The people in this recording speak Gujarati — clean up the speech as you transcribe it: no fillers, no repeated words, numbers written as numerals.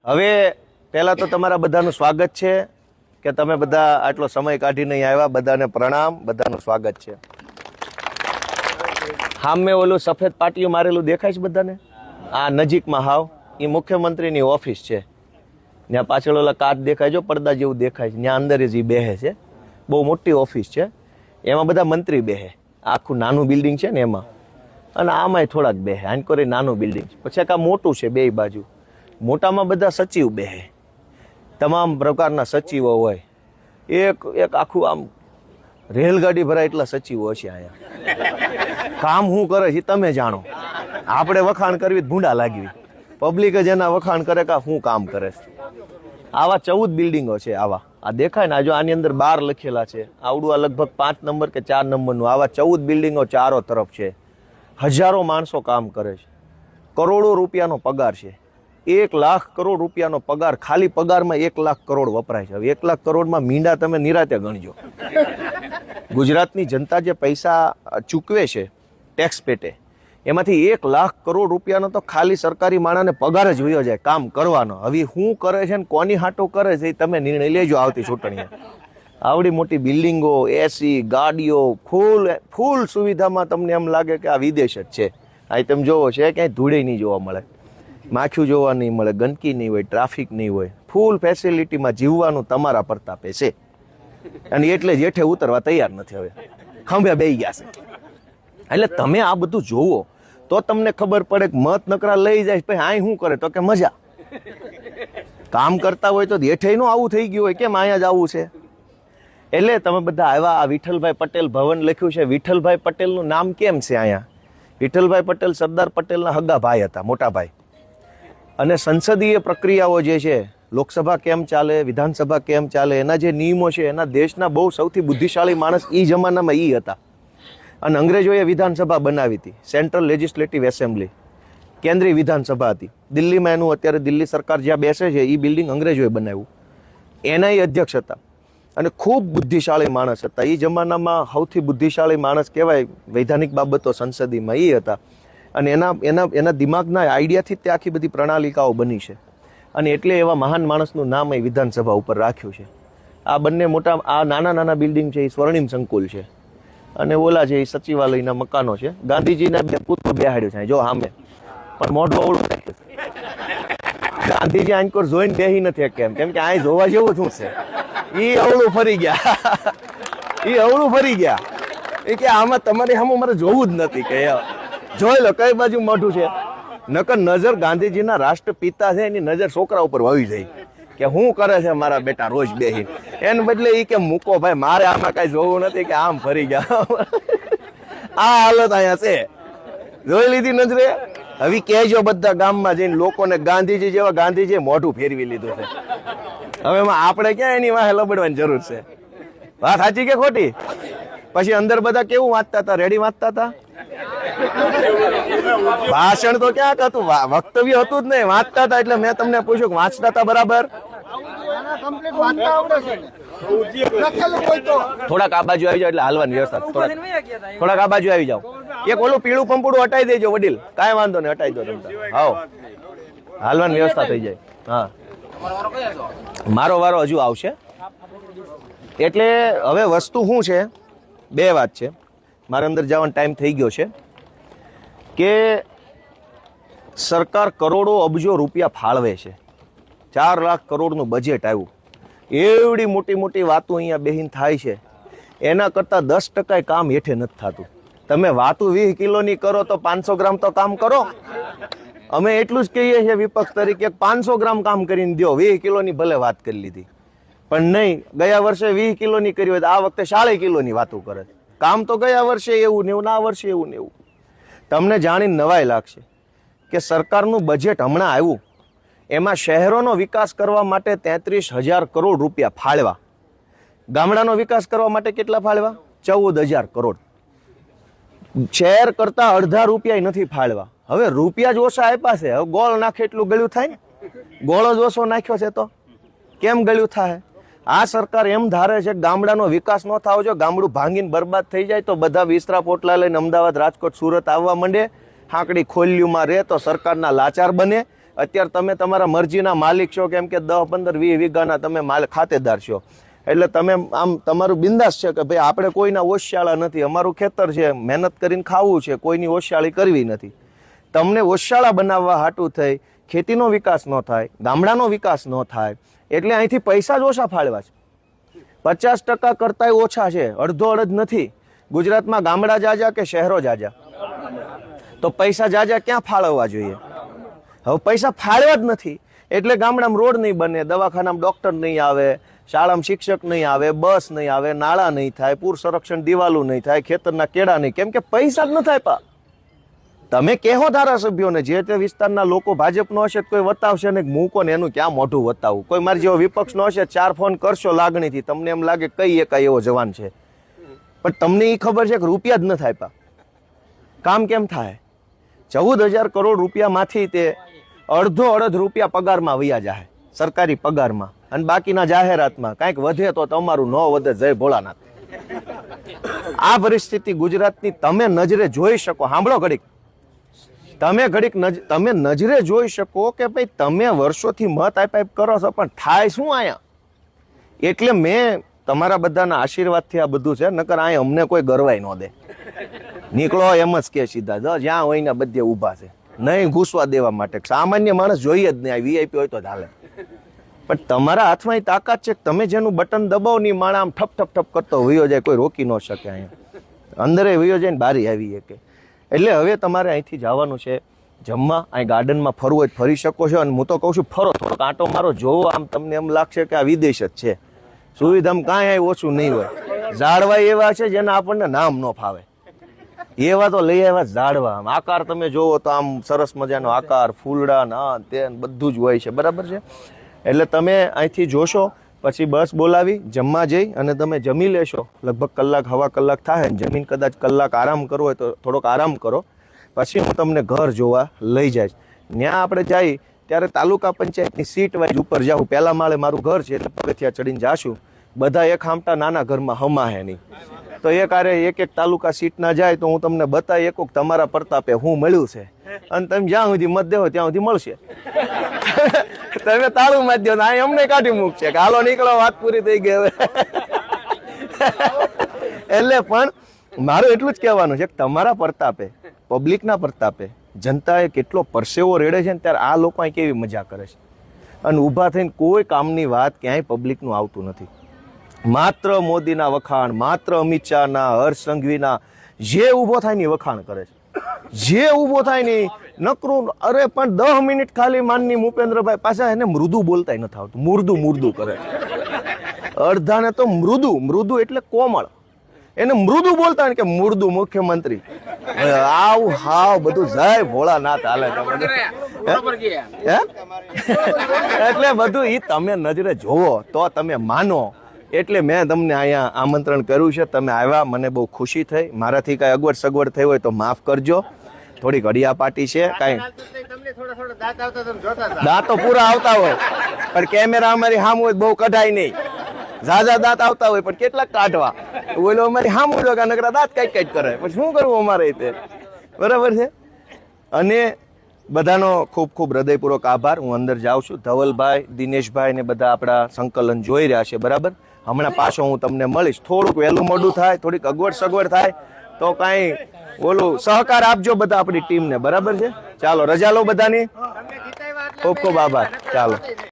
હવે પહેલાં તો તમારા બધાનું સ્વાગત છે કે તમે બધા આટલો સમય કાઢીને અહીં આવ્યા. બધાને પ્રણામ, બધાનું સ્વાગત છે. સામે ઓલું સફેદ પાટીયું મારેલું દેખાય છે બધાને? આ નજીકમાં હાવ એ મુખ્યમંત્રીની ઓફિસ છે. ત્યાં પાછળ ઓલા કાચ દેખાય, જો પડદા જેવું દેખાય છે, ત્યાં અંદર જ એ બેહે છે. બહુ મોટી ઓફિસ છે, એમાં બધા મંત્રી બેહે. આખું નાનું બિલ્ડિંગ છે ને એમાં, અને આમાંય થોડાક બેહે. આનકોરે નાનું બિલ્ડિંગ છે, પછી આ મોટું છે બે બાજુ. મોટામાં બધા સચિવ બેહે, તમામ પ્રકારના સચિવો હોય. એક આખું આમ રેલગાડી ભરાય એટલા સચિવો છે અહીંયા. કામ શું કરે છે તમે જાણો, આપણે વખાણ કરવી ભૂંડા લાગવી. પબ્લિક જ એના વખાણ કરે કે શું કામ કરે છે. આવા 14 બિલ્ડિંગો છે. આવા આ દેખાય ને, જો આની અંદર 12 લખેલા છે. આવડું આ લગભગ 5 નંબર કે 4 નંબરનું. આવા 14 બિલ્ડિંગો ચારો તરફ છે. હજારો માણસો કામ કરે છે. કરોડો રૂપિયાનો પગાર છે. 1 લાખ કરોડ રૂપિયાનો પગાર. ખાલી પગારમાં 1 લાખ કરોડ વપરાય છે. હવે 1 લાખ કરોડમાં મીંડા તમે નિરાતે ગણજો. ગુજરાતની જનતા જે પૈસા ચૂકવે છે ટેક્સ પેટે, એમાંથી 1 લાખ કરોડ રૂપિયાનો તો ખાલી સરકારી માણસને પગાર જ વયો જાય કામ કરવાનો. હવે શું કરે છે ને કોની હાટો કરે છે એ તમે નિર્ણય લેજો આવતી ચૂંટણીએ. આવડી મોટી બિલ્ડિંગો, એસી, ગાડીઓ, ફૂલ સુવિધામાં તમને એમ લાગે કે આ વિદેશ જ છે. અહીં તમે જોવો છે ક્યાંય ધૂળે નહીં જોવા મળે, માખીઓ જોવા નહીં મળે, ગંદકી નહીં હોય, ટ્રાફિક નહીં હોય. ફૂલ ફેસિલિટીમાં જીવવાનું તમારા પ્રતાપે છે. અને એટલે જ હેઠે ઉતરવા તૈયાર નથી. હવે ખંભે બેહી ગયા છે. એટલે તમે આ બધું જોવો તો તમને ખબર પડે કે મત નકરા લઈ જાય પછી આય શું કરે તો કે મજા. કામ કરતા હોય તો હેઠે નું આવું થઈ ગયું હોય, કેમ અહીંયા જ આવું છે. એટલે તમે બધા આવ્યા. આ વિઠ્ઠલભાઈ પટેલ ભવન લખ્યું છે. વિઠ્ઠલભાઈ પટેલનું નામ કેમ છે અહીંયા? વિઠ્ઠલભાઈ પટેલ સરદાર પટેલના હગા ભાઈ હતા, મોટા ભાઈ. અને સંસદીય પ્રક્રિયાઓ જે છે, લોકસભા કેમ ચાલે, વિધાનસભા કેમ ચાલે, એના જે નિયમો છે, એના દેશના બહુ સૌથી બુદ્ધિશાળી માણસ એ જમાનામાં એ હતા. અને અંગ્રેજોએ વિધાનસભા બનાવી હતી, સેન્ટ્રલ લેજિસ્લેટિવ એસેમ્બલી, કેન્દ્રીય વિધાનસભા હતી દિલ્હીમાં. એનું અત્યારે દિલ્હી સરકાર જ્યાં બેસે છે એ બિલ્ડિંગ અંગ્રેજોએ બનાવ્યું. એના એ અધ્યક્ષ હતા અને ખૂબ બુદ્ધિશાળી માણસ હતા. એ જમાનામાં સૌથી બુદ્ધિશાળી માણસ કહેવાય વૈધાનિક બાબતો સંસદીમાં એ હતા. અને એના દિમાગના આઈડિયાથી તે આખી બધી પ્રણાલિકાઓ બની છે. અને એટલે એવા મહાન માણસનું નામ એ વિધાનસભા ઉપર રાખ્યું છે. આ બંને મોટા, આ નાના બિલ્ડિંગ છે એ સ્વર્ણિમ સંકુલ છે. અને ઓલા છે એ સચિવાલયના મકાનો છે. ગાંધીજીના 2 પુત્ર બેહાડ્યો છે જો સામે, પણ મોઢું અવળું રાખ્યું છે. ગાંધીજી આંકોર જોઈને બેહી નથી કેમ કે આ જોવા જેવું શું છે. એ અવળું ફરી ગયા. એ અવળું ફરી ગયા. એ કે આમાં તમારે સામે મારે જોવું જ નથી. કે જોઈ લો કઈ બાજુ મોઢું છે. નકર નજર ગાંધીજીના રાષ્ટ્રપિતા છે એની નજર છોકરા ઉપર વળી જાય કે શું કરે છે મારા બેટા રોજ બેહીને. એને બદલે એ કે મૂકો ભાઈ, મારે આમાં કઈ જોવું નથી. કે આમ ફરી ગયા. આ હાલત અહીંયા છે, જોઈ લીધી નજરે. હવે કહેજો બધા ગામમાં જઈને લોકોને ગાંધીજી જેવા ગાંધીજી મોઢું ફેરવી લીધું છે. હવે એમાં આપણે ક્યાં એની વાહે લબડવાની જરૂર છે? વાત સાચી કે ખોટી? પછી અંદર બધા કેવું વાંચતા હતા? રેડી વાંચતા હતા? ભાષણ તો ક્યાંક હતું, વક્તવ્ય હતું જ નહીં, વાંચતા હતા. એટલે મેં તમને પૂછ્યું કે વાંચતા હતા બરાબર? થોડાક આ બાજુ આવી જાવ એટલે હાલવાની વ્યવસ્થા. થોડાક આ બાજુ આવી જાવ. એક ઓલું પીળું પંપુડું હટાઈ દેજો વડીલ, કાંઈ વાંધો નહીં, હટાઈ દો તમે. હાવ હાલવાની વ્યવસ્થા થઈ જાય. હા, મારો વારો હજુ આવશે. એટલે હવે વસ્તુ શું છે, 2 વાત છે. મારે અંદર જવાનો ટાઈમ થઈ ગયો છે. કે સરકાર કરોડો અબજો રૂપિયા ફાળવે છે. 4 લાખ કરોડનું બજેટ આવ્યું. એવડી મોટી વાતો અહીંયા બેહીન થાય છે. એના કરતાં 10% કામ હેઠે નથી થતું. તમે વાતું 20 કિલોની કરો તો 500 ગ્રામ તો કામ કરો. અમે એટલું જ કહીએ છીએ વિપક્ષ તરીકે, 500 ગ્રામ કામ કરીને દો. 20 કિલોની ભલે વાત કરી લીધી, પણ નહીં. ગયા વર્ષે 20 કિલોની કરી હોય તો આ વખતે 40 કિલોની વાતો કરે. કામ તો ગયા વર્ષે એવું ને એવું, આ વર્ષે એવું ને એવું. તમને જાણીને નવાઈ લાગશે કે સરકારનું બજેટ હમણાં આવ્યું, એમાં શહેરોનો વિકાસ કરવા માટે 33,000 કરોડ રૂપિયા ફાળવા. ગામડાનો વિકાસ કરવા માટે કેટલા ફાળવા? 14,000 કરોડ. શહેર કરતા અડધા રૂપિયા નથી ફાળવા. હવે રૂપિયા જ ઓછા આપ્યા છે. હવે ગોળ નાખે એટલું ગળ્યું થાય ને? ગોળ જ ઓછો નાખ્યો છે તો કેમ ગળ્યું થાય? આ સરકાર એમ ધારે છે ગામડાનો વિકાસ ન થવો જોઈએ, ગામડું ભાંગીને બરબાદ થઈ જાય તો બધા વિસ્તરા પોટલા લઈને અમદાવાદ, રાજકોટ, સુરત આવવા માંડે. હાંકડી ખોલ્યુમાં રહે તો સરકારના લાચાર બને. અત્યારે તમે તમારા મરજીના માલિક છો, કેમ કે 10, 15, 20 વીઘાના તમે ખાતેદાર છો, એટલે તમે આમ તમારું બિંદાસ છે કે ભાઈ આપણે કોઈના ઓશિયાળા નથી, અમારું ખેતર છે, મહેનત કરીને ખાવું છે, કોઈની ઓશિયાળી કરવી નથી. તમને ઓશિયાળા બનાવવા હાટું થઈ ખેતીનો વિકાસ ન થાય, ગામડાનો વિકાસ ન થાય, એટલે અહીંથી પૈસા જ ઓછા ફાળવા છે. 50% કરતાંય ઓછા છે, અડધો અડધ નથી. ગુજરાતમાં ગામડા જાજા કે શહેરો જાજા? તો પૈસા જાજા ક્યાં ફાળવવા જોઈએ? હવે પૈસા ફાળવ્યા જ નથી, એટલે ગામડામાં રોડ નહીં બને, દવાખાનામાં ડોક્ટર નહીં આવે, શાળામાં શિક્ષક નહીં આવે, બસ નહીં આવે, નાળા નહીં થાય, પૂર સંરક્ષણ દિવાલું નહીં થાય, ખેતરના કેળા નહીં, કેમ કે પૈસા જ ન થાય. પા તમે કહો ધારાસભ્યોને, જે તે વિસ્તારના લોકો ભાજપનો હશે કોઈ વતાવશે ને મૂકો ને એનું ક્યાં મોઢું વતાવવું. કોઈ મારી જેવો વિપક્ષનો હશે 4 ફોન કરશો લાગણીથી, તમને એમ લાગે કઈ એકાય એવો જવાન છે, પણ તમને એ ખબર છે કે રૂપિયા જ ન થાય. પા કામ કેમ થાય? 14,000 કરોડ રૂપિયામાંથી તે અડધો અડધ રૂપિયા પગારમાં વયા જાય, સરકારી પગારમાં, અને બાકીના જાહેરાતમાં. કાંઈક વધે તો તમારું ન વધે, જય ભોળાનાથ. આ પરિસ્થિતિ ગુજરાતની તમે નજરે જોઈ શકો. સાંભળો ઘડીક, તમે નજરે જોઈ શકો કે ભાઈ તમે વર્ષોથી મત આપ કરો છો, પણ થાય શું આયા? એટલે મેં તમારા બધાના આશીર્વાદથી આ બધું છે, નકર અહીંયા અમને કોઈ ગરવાય ન દે. નીકળો એમ જ કે સીધા, જ્યાં હોય ને બધે ઊભા છે, નહીં ઘૂસવા દેવા માટે. સામાન્ય માણસ જોઈએ જ નહીં, આ વીઆઈપી હોય તો ચાલે. પણ તમારા હાથમાં તાકાત છે, તમે જેનું બટન દબાવો ની માણા આમ ઠપ ઠપ ઠપ કરતો વયો જાય, કોઈ રોકી ન શકે. અહીંયા અંદરે વયો જાય ને બારી આવી કે. એટલે હવે તમારે અહીંથી જવાનું છે જમવા. અહીં ગાર્ડનમાં ફરવું હોય ફરી શકો છો, અને હું તો કહું છું ફરો, થોડોક આંટો મારો, જોવો, આમ તમને એમ લાગશે કે આ વિદેશ જ છે. સુવિધામાં કાંઈ ઓછું નહીં હોય. ઝાડવા એવા છે જેના આપણને નામ ન ફાવે, એવા તો લઈ આવ્યા ઝાડવા. આકાર તમે જોવો તો આમ સરસ મજાનો આકાર, ફૂલડા ના તે બધું જ હોય છે, બરાબર છે. એટલે તમે અહીંથી જોશો, પછી બસ બોલાવી જમવા જઈ અને તમે જમી લેશો. લગભગ કલાક, સવા કલાક થાય, જમીન કદાચ કલાક આરામ કરવો હોય તો થોડોક આરામ કરો. પછી હું તમને ઘર જોવા લઈ જઈશ. ત્યાં આપણે જઈ ત્યારે તાલુકા પંચાયતની સીટ વાઇઝ ઉપર જાઉં. પહેલા માળે મારું ઘર છે, એટલે પગથિયા ચડીને જાશું. બધા એક હામટા નાના ઘરમાં હમાહે નહીં, તો એક આરે એક તાલુકા સીટ ના જાય તો હું તમને બતાવી એકક તમારા પ્રતાપે હું મળ્યું છે, અને તમે જ્યાં સુધી મત દેવો ત્યાં સુધી મળશે. તમે તાળું મારી દો, અહીં અમને કાઢી મૂકશે કે હાલો નીકળો, વાત પૂરી થઈ ગઈ હવે. એટલે પણ મારું એટલું જ કહેવાનું છે કે તમારા પ્રતાપે, પબ્લિકના પ્રતાપે, જનતાએ કેટલો પરસેવો રેડે છે ને, ત્યારે આ લોકો અહીં કેવી મજા કરે છે. અને ઊભા થઈને કોઈ કામની વાત ક્યાંય પબ્લિકનું આવતું નથી. માત્ર મોદીના વખાણ, માત્ર અમિત શાહના, હર્ષ સંઘવીના, જે ઊભો થાય ને વખાણ કરે છે. જે ઊભો થાય ને નકરું. અરે પણ 10 મિનિટ ખાલી માનની ભૂપેન્દ્રભાઈ પાછા એને મૃદુ બોલતા નથી આવતું, મુર્દું કરે. અડધાને તો મૃદુ એટલે કોમળ, એને મૃદુ બોલતા ને કે મુર્દુ મુખ્યમંત્રી. આવું હાવ બધું જય ભોળાનાથ હાલે. એટલે બધું ઈ તમે નજરે જોવો તો તમે માનો. એટલે મેં તમને અહીંયા આમંત્રણ કર્યું છે, તમે આવ્યા, મને બહુ ખુશી થઈ. મારાથી કાંઈ અગવડ સગવડ થઈ હોય તો માફ કરજો. થોડીક હડિયાપાટી છે, કાંઈ દાંતો પૂરા આવતા હોય પણ કેમેરા અમારી સામે હોય બહુ કઢાય નહીં. ઝાઝા દાંત આવતા હોય પણ કેટલાક કાઢવા, ઓલો અમારી સામે જો કે નકરા દાંત કાંઈક કરે, પછી શું કરવું અમારે રીતે, બરાબર છે. અને બધાનો ખૂબ ખૂબ હૃદયપૂર્વક આભાર. હું અંદર જાઉં છું. ધવલભાઈ, દિનેશભાઈ ને બધા આપણા સંકલન જોઈ રહ્યા છે, બરાબર. હમણાં પાછો હું તમને મળીશ. થોડુંક વહેલું મોડું થાય, થોડીક અગવડ સગવડ થાય તો કાંઈ ઓલું સહકાર આપજો બધા આપણી ટીમને, બરાબર છે. ચાલો રજા લો બધાની. ખૂબ ખૂબ આભાર. ચાલો.